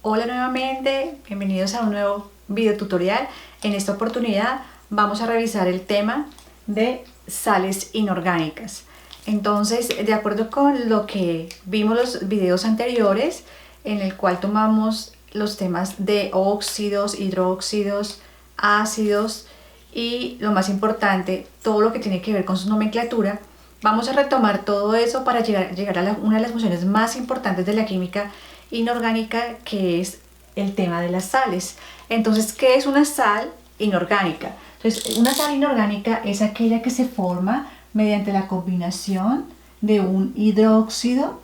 Hola nuevamente, bienvenidos a un nuevo video tutorial. En esta oportunidad vamos a revisar el tema de sales inorgánicas. Entonces, de acuerdo con lo que vimos los videos anteriores, en el cual tomamos los temas de óxidos, hidróxidos, ácidos y lo más importante, todo lo que tiene que ver con su nomenclatura, vamos a retomar todo eso para llegar a una de las funciones más importantes de la química inorgánica, que es el tema de las sales. Entonces, ¿qué es una sal inorgánica? Entonces, una sal inorgánica es aquella que se forma mediante la combinación de un hidróxido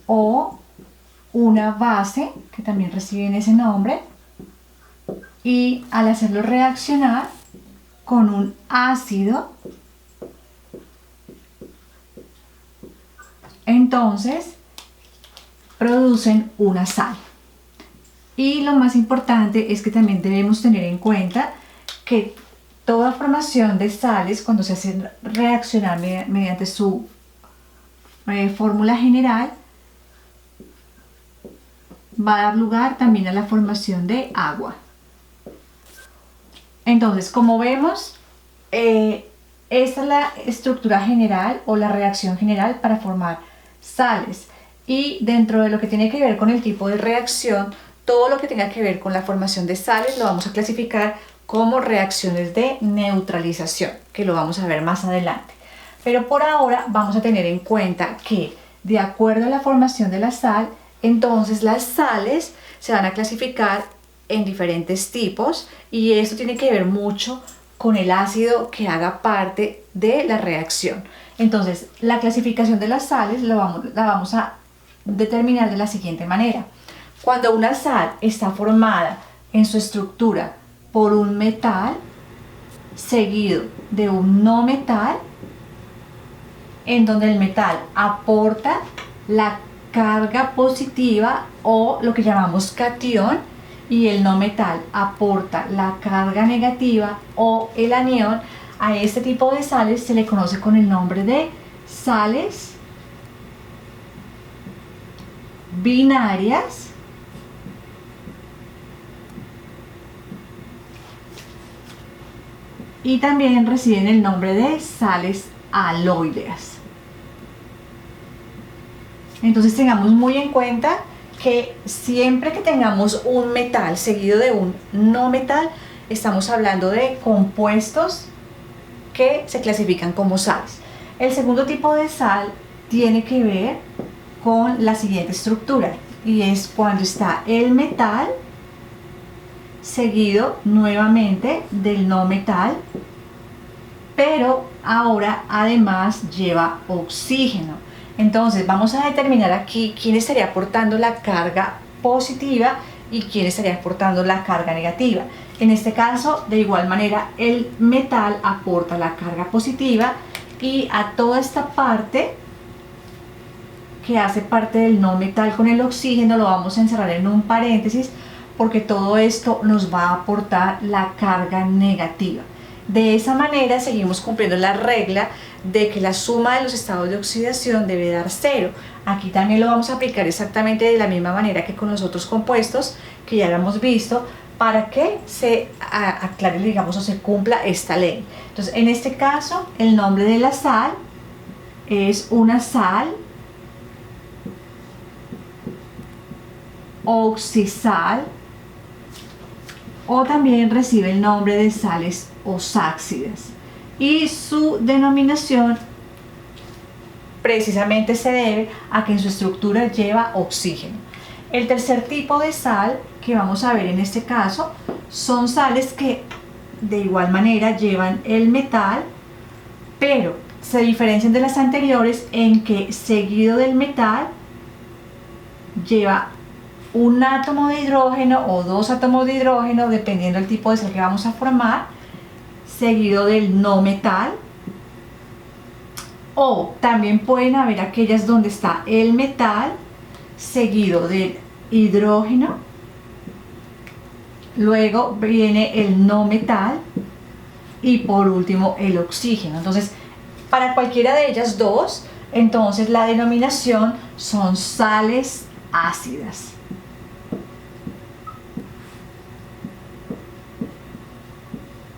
o una base, que también reciben ese nombre, y al hacerlo reaccionar con un ácido, entonces producen una sal. Y lo más importante es que también debemos tener en cuenta que toda formación de sales, cuando se hace reaccionar mediante su fórmula general, va a dar lugar también a la formación de agua. Entonces, como vemos, esta es la estructura general o la reacción general para formar sales. Y dentro de lo que tiene que ver con el tipo de reacción, todo lo que tenga que ver con la formación de sales lo vamos a clasificar como reacciones de neutralización, que lo vamos a ver más adelante. Pero por ahora vamos a tener en cuenta que, de acuerdo a la formación de la sal, entonces las sales se van a clasificar en diferentes tipos, y esto tiene que ver mucho con el ácido que haga parte de la reacción. Entonces, la clasificación de las sales la vamos a determinar de la siguiente manera. Cuando una sal está formada en su estructura por un metal seguido de un no metal, en donde el metal aporta la carga positiva o lo que llamamos catión, y el no metal aporta la carga negativa o el anión, a este tipo de sales se le conoce con el nombre de sales binarias y también reciben el nombre de sales aloideas. Entonces tengamos muy en cuenta que siempre que tengamos un metal seguido de un no metal, estamos hablando de compuestos que se clasifican como sales. El segundo tipo de sal tiene que ver con la siguiente estructura, y es cuando está el metal seguido nuevamente del no metal, pero ahora además lleva oxígeno. Entonces vamos a determinar aquí quién estaría aportando la carga positiva y quién estaría aportando la carga negativa. En este caso, de igual manera, el metal aporta la carga positiva, y a toda esta parte que hace parte del no metal con el oxígeno lo vamos a encerrar en un paréntesis, porque todo esto nos va a aportar la carga negativa. De esa manera seguimos cumpliendo la regla de que la suma de los estados de oxidación debe dar 0. Aquí también lo vamos a aplicar exactamente de la misma manera que con los otros compuestos que ya lo hemos visto, para que se aclare, digamos, o se cumpla esta ley. Entonces, en este caso, el nombre de la sal es una sal oxisal, o también recibe el nombre de sales oxácidas, y su denominación precisamente se debe a que en su estructura lleva oxígeno. El tercer tipo de sal que vamos a ver en este caso son sales que de igual manera llevan el metal, pero se diferencian de las anteriores en que seguido del metal lleva un átomo de hidrógeno o dos átomos de hidrógeno, dependiendo del tipo de sal que vamos a formar, seguido del no metal. O también pueden haber aquellas donde está el metal seguido del hidrógeno, luego viene el no metal y por último el oxígeno. Entonces, para cualquiera de ellas dos, entonces la denominación son sales ácidas.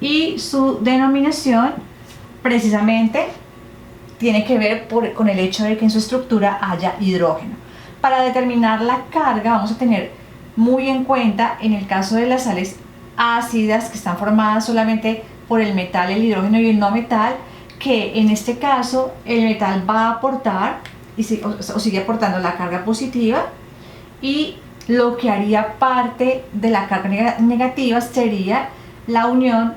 y su denominación precisamente tiene que ver con el hecho de que en su estructura haya hidrógeno. Para determinar la carga vamos a tener muy en cuenta, en el caso de las sales ácidas que están formadas solamente por el metal, el hidrógeno y el no metal, que en este caso el metal va a aportar o sigue aportando la carga positiva, y lo que haría parte de la carga negativa sería la unión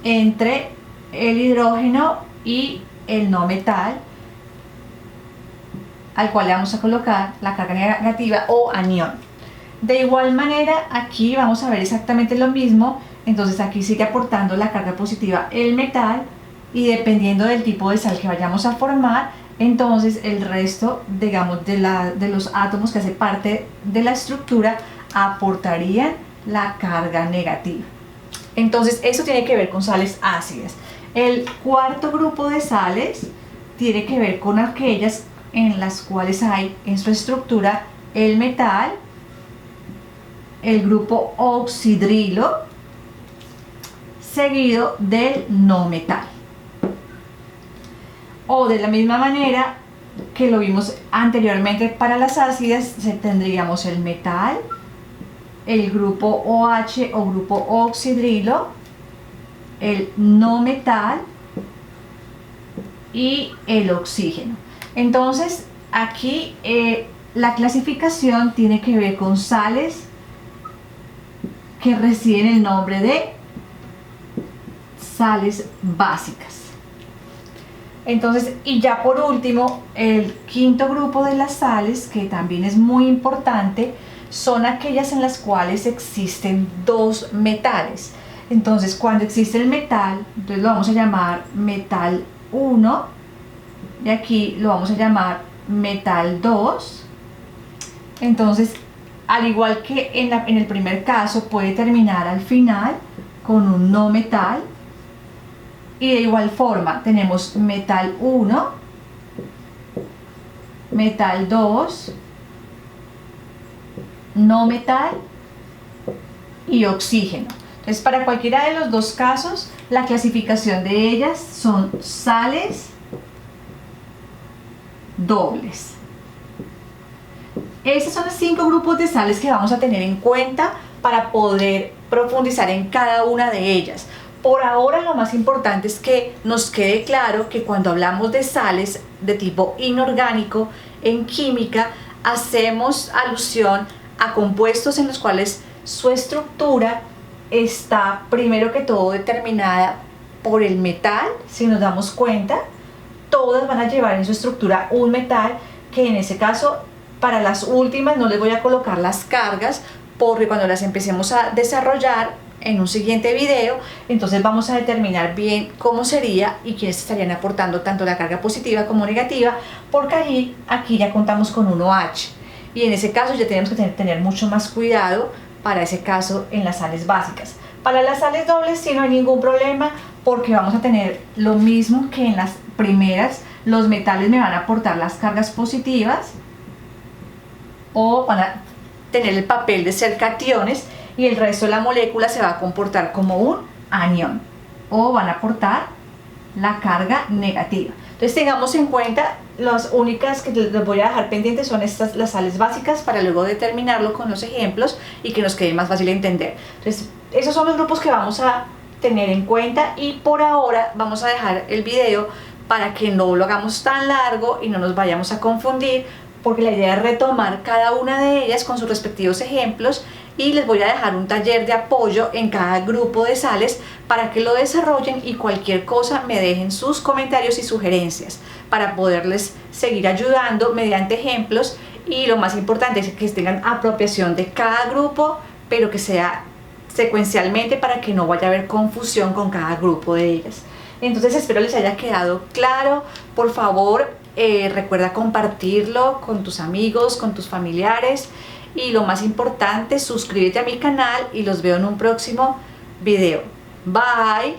entre el hidrógeno y el no metal, al cual le vamos a colocar la carga negativa o anión. De igual manera, aquí vamos a ver exactamente lo mismo. Entonces aquí sigue aportando la carga positiva el metal, y dependiendo del tipo de sal que vayamos a formar, entonces el resto, digamos, de los átomos que hace parte de la estructura aportarían la carga negativa. Entonces eso tiene que ver con sales ácidas. El cuarto grupo de sales tiene que ver con aquellas en las cuales hay en su estructura el metal, el grupo oxidrilo, seguido del no metal. O de la misma manera que lo vimos anteriormente para las ácidas, tendríamos el metal, el grupo OH o grupo oxidrilo, el no metal y el oxígeno. Entonces aquí la clasificación tiene que ver con sales que reciben el nombre de sales básicas. Entonces, y ya por último, el quinto grupo de las sales, que también es muy importante, son aquellas en las cuales existen dos metales. Entonces, cuando existe el metal, entonces lo vamos a llamar metal 1, y aquí lo vamos a llamar metal 2. Entonces, al igual que en el primer caso, puede terminar al final con un no metal. Y de igual forma tenemos metal 1, metal 2, no metal y oxígeno. Entonces, para cualquiera de los dos casos, la clasificación de ellas son sales dobles. Estos son los 5 grupos de sales que vamos a tener en cuenta para poder profundizar en cada una de ellas. Por ahora, lo más importante es que nos quede claro que cuando hablamos de sales de tipo inorgánico en química, hacemos alusión a compuestos en los cuales su estructura está primero que todo determinada por el metal. Si nos damos cuenta, todas van a llevar en su estructura un metal, que en ese caso para las últimas no les voy a colocar las cargas, porque cuando las empecemos a desarrollar en un siguiente video, entonces vamos a determinar bien cómo sería y quiénes estarían aportando tanto la carga positiva como negativa, porque aquí ya contamos con un OH, y en ese caso ya tenemos que tener mucho más cuidado para ese caso en las sales básicas. Para las sales dobles sí no hay ningún problema, porque vamos a tener lo mismo que en las primeras. Los metales me van a aportar las cargas positivas, o van a tener el papel de ser cationes, y el resto de la molécula se va a comportar como un anión, o van a aportar la carga negativa. Entonces tengamos en cuenta, las únicas que les voy a dejar pendientes son estas, las sales básicas, para luego determinarlo con los ejemplos y que nos quede más fácil de entender. Entonces esos son los grupos que vamos a tener en cuenta, y por ahora vamos a dejar el video para que no lo hagamos tan largo y no nos vayamos a confundir, porque la idea es retomar cada una de ellas con sus respectivos ejemplos, y les voy a dejar un taller de apoyo en cada grupo de sales para que lo desarrollen, y cualquier cosa me dejen sus comentarios y sugerencias para poderles seguir ayudando mediante ejemplos. Y lo más importante es que tengan apropiación de cada grupo, pero que sea secuencialmente, para que no vaya a haber confusión con cada grupo de ellas. Entonces espero les haya quedado claro. Por favor, recuerda compartirlo con tus amigos, con tus familiares, y lo más importante, suscríbete a mi canal, y los veo en un próximo video. Bye.